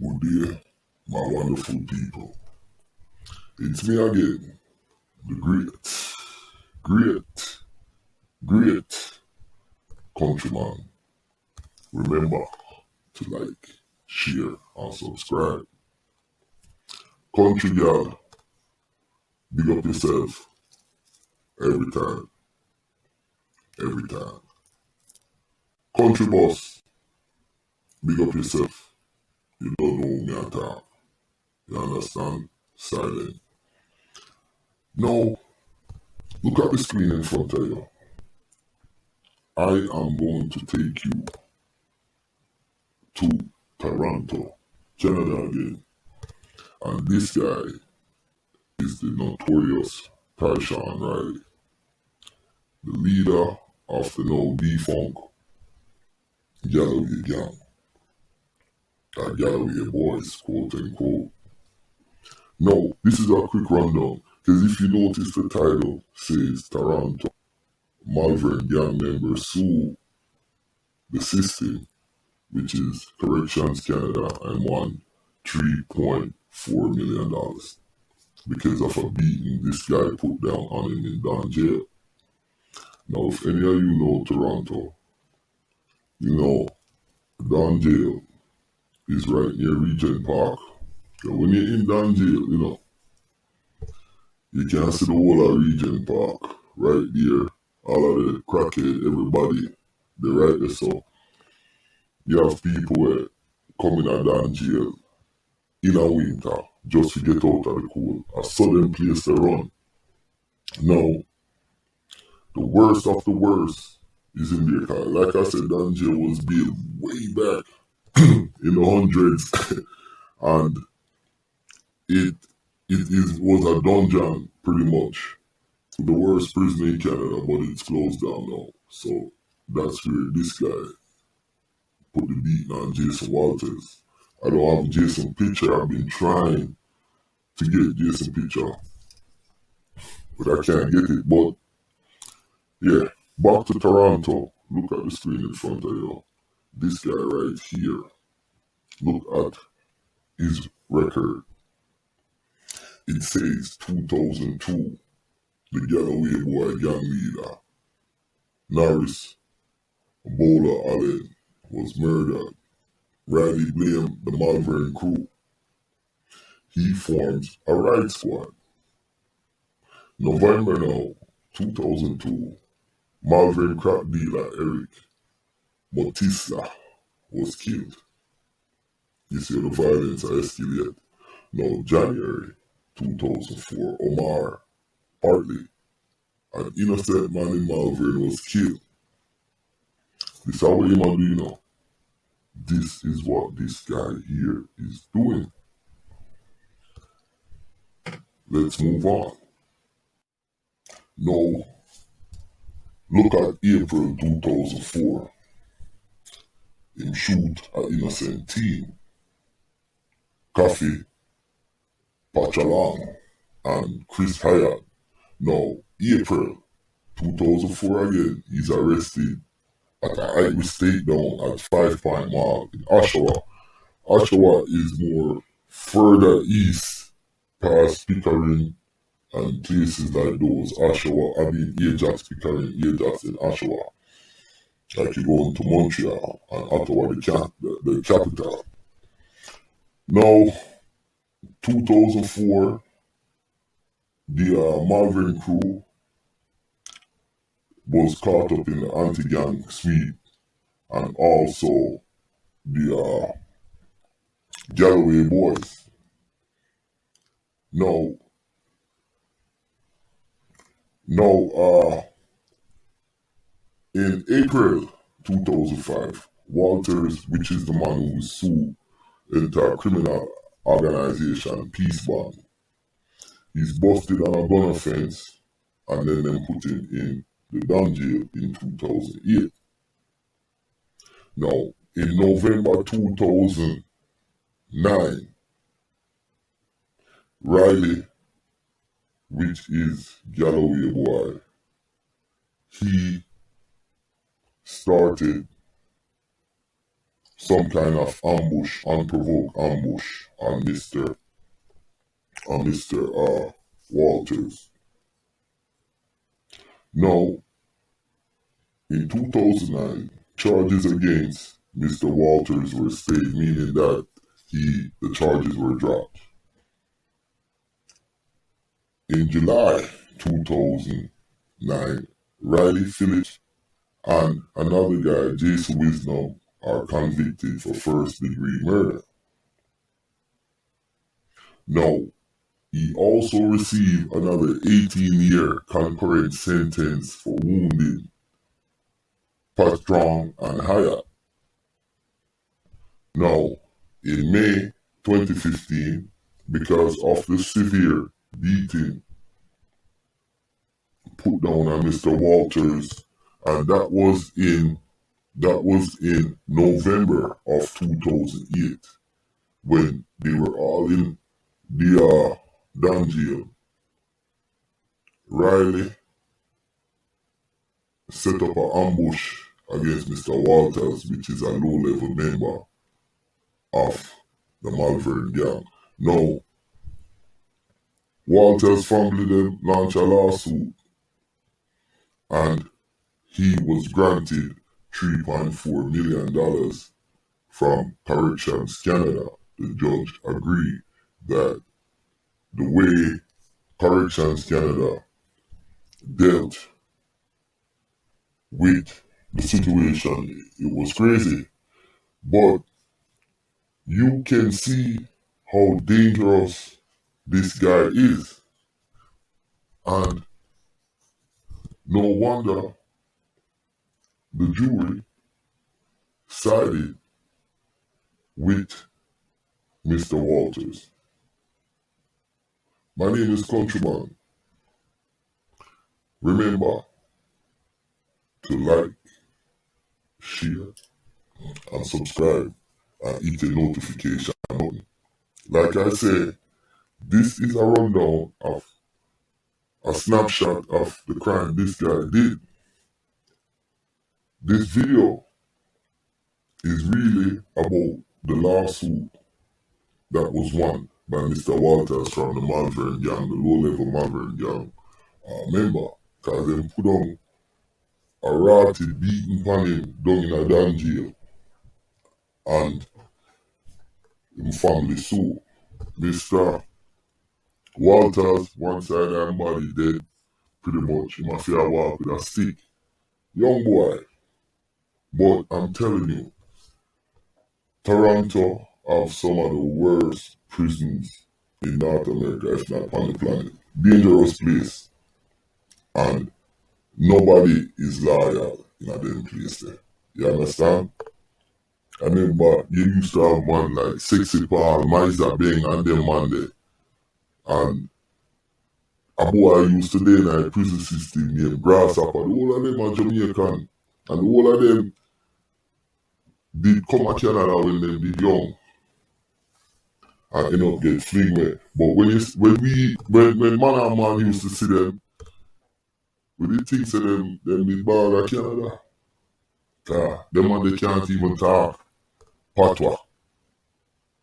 Good day, my wonderful people. It's me again, the great countryman. Remember to like, share, and subscribe. Country girl, big up yourself every time, every time. Country boss, big up yourself. You don't know me at all. You understand? Silent. Now, look at the screen in front of you. I am going to take you to Toronto, Canada again. And this guy is the notorious Tyshawn Riley, the leader of the now defunct Galloway gang, that Galloway boys, quote unquote. Now, this is a quick rundown, because if you notice the title says Toronto, Malvern gang members sue the system, which is Corrections Canada, and won $3.4 million because of a beating this guy put down on him in Don jail. Now, if any of you know Toronto, you know Don jail is right near Regent Park. So when you're in Don jail, you can see the whole of Regent Park right there. All of the crackhead, everybody, they're right there. So you have people coming out Don jail in a winter just to get out of the cold. A sudden place to run. Now, the worst of the worst is in there. Cause like I said, Don jail was built way back in the hundreds, and it was a dungeon pretty much, the worst prison in Canada, but it's closed down now. So that's where this guy put the beating on Jason Walters. I don't have Jason picture. I've been trying to get Jason picture, but I can't get it. But yeah, back to Toronto. Look at the screen in front of you. This guy right here. Look at his record. It says 2002, the Galloway boy gang leader, Norris Bowler Allen, was murdered. Riley blamed the Malvern crew. He forms a riot squad. November now, 2002, Malvern crack dealer Eric Bautista was killed. You see the violence escalate. Now, January 2004, Omar Hartley, an innocent man in Malvern, was killed. This is what you do, This is what this guy here is doing. Let's move on. Now, look at April 2004. Him shoot an innocent teen, Kathy Pachalang and Chris Hyatt. Now, April 2004 again, he's arrested at a highway state down at 5 Point Mall in Oshawa. Oshawa is more further east, past Pickering and places like those. Oshawa, Ajax, Pickering, Ajax in Oshawa. Like you go into Montreal and Ottawa, the capital. Now, 2004, the Malvern crew was caught up in the anti-gang sweep, and also the Galloway boys. Now, in April 2005, Walters, which is the man who sued into criminal organization Peace Bond, he's busted on a gun offense, and then them put him in the down jail in 2008. Now, in November 2009, Riley, which is Galloway boy, he started some kind of ambush, unprovoked ambush on Mr. Walters. Now, in 2009, charges against Mr. Walters were stayed, meaning that the charges were dropped. In July 2009, Riley Phillips and another guy, Jason Wisdom, are convicted for first-degree murder. Now, he also received another 18-year concurrent sentence for wounding Patron and Hyatt. Now, in May 2015, because of the severe beating put down on Mr. Walters, and that was in November of 2008, when they were all in the down jail. Riley set up an ambush against Mr. Walters, which is a low-level member of the Malvern gang. Now, Walters' family then launched a lawsuit, and he was granted $3.4 million from Corrections Canada. The judge agreed that the way Corrections Canada dealt with the situation, it was crazy. But you can see how dangerous this guy is. And no wonder the jury sided with Mr. Walters. My name is Countryman. Remember to like, share, and subscribe, and hit the notification button. Like I said, this is a rundown of a snapshot of the crime this guy did. This video is really about the lawsuit that was won by Mr. Walters from the Malvern gang, the low-level Malvern gang member, because they put on a rotted beating on him down in a down jail, and his family sued. Mr. Walters, one side of his body dead, pretty much. He must have walk with a stick. Young boy. But I'm telling you, Toronto have some of the worst prisons in North America, if not on the planet. Dangerous place. And nobody is loyal in a damn place there. You understand? I remember you used to have man like Sexy Paul, Miser Bang, and them man there. And a boy used to be in a prison system named Grasshopper. The whole of them are Jamaican. And the whole of them did come to Canada when they did young. And end up get fling me. But when man and man used to see them, we did think of them did bad at Canada. Them man they can't even talk patois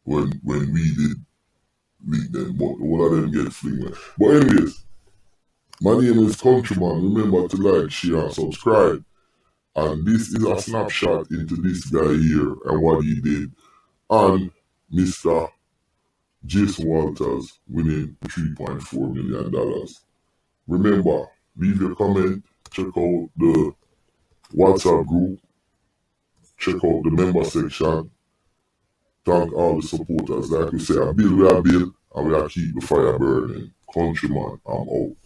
when we did meet them, but all of them get fling me. But anyways, my name is Countryman. Remember to like, share, and subscribe. And this is a snapshot into this guy here and what he did. And Mr. Jason Walters winning $3.4 million. Remember, leave your comment, check out the WhatsApp group, check out the member section. Thank all the supporters. Like we say, I build, we are build, and we are keep the fire burning. Countryman, I'm out.